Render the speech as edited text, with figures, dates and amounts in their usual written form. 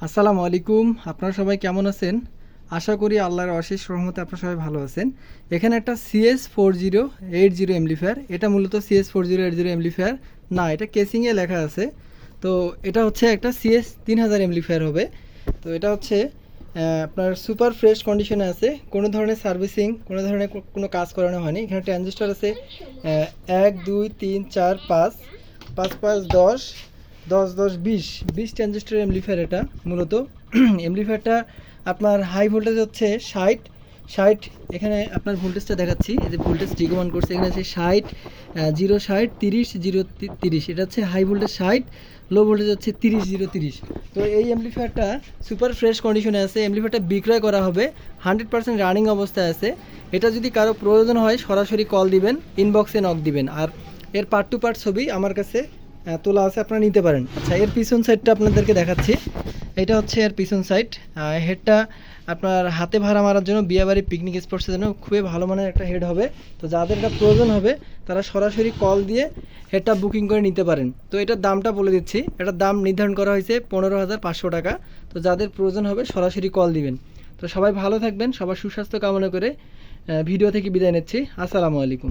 আসসালামু আলাইকুম। আপনারা সবাই কেমন আছেন? আশা করি আল্লাহর অশেষ রহমতে আপনারা সবাই ভালো আছেন। এখানে একটা CS4080 এমপ্লিফায়ার, এটা মূলত CS4080 এমপ্লিফায়ার না, এটা কেসিংয়ে লেখা আছে। তো এটা হচ্ছে একটা CS3000 এমপ্লিফায়ার হবে। তো এটা হচ্ছে আপনার সুপার ফ্রেশ কন্ডিশনে আছে, কোনো ধরনের সার্ভিসিং, কোনো ধরনের কোনো কাজ করানো হয়নি। এখানে ট্রানজিস্টর আছে 1 2 3 4 5 5 5 10 10 10 20 ট্রানজিস্টার এমপ্লিফায়ার এটা মূলত। এমপ্লিফায়ারটা আপনার হাই ভোল্টেজ হচ্ছে 60। এখানে আপনার ভোল্টেজটা দেখাচ্ছি, এই যে ভোল্টেজ রিকমেন্ড করছে এখানে আছে 60 0 60 30 0 30। এটা হচ্ছে হাই ভোল্টেজ 60, লো ভোল্টেজ হচ্ছে 30 0 30। তো এই এমপ্লিফায়ারটা সুপার ফ্রেশ কন্ডিশনে আছে। এমপ্লিফায়ারটা বিক্রয় করা হবে, 100% রানিং অবস্থায় আছে। এটা যদি কারো প্রয়োজন হয় সরাসরি কল দিবেন, ইনবক্সে নক দিবেন। আর এর পার্ট টু পার্ট ছবি আমার কাছে তোলা আছে, আপনারা নিতে পারেন। আচ্ছা, এর পিছন সাইডটা আপনাদেরকে দেখাচ্ছি। এটা হচ্ছে এর পিছন সাইড। হেডটা আপনার হাতে ভাড়া মারার জন্য, বিয়েবাড়ি, পিকনিক স্পটসের জন্য খুবই ভালো মানের একটা হেড হবে। তো যাদের এটা প্রয়োজন হবে তারা সরাসরি কল দিয়ে হেডটা বুকিং করে নিতে পারেন। তো এটার দামটা বলে দিচ্ছি, এটার দাম নির্ধারণ করা হয়েছে 15,500 টাকা। তো যাদের প্রয়োজন হবে সরাসরি কল দিবেন। তো সবাই ভালো থাকবেন, সবার সুস্বাস্থ্য কামনা করে ভিডিও থেকে বিদায় নিচ্ছি। আসসালামু আলাইকুম।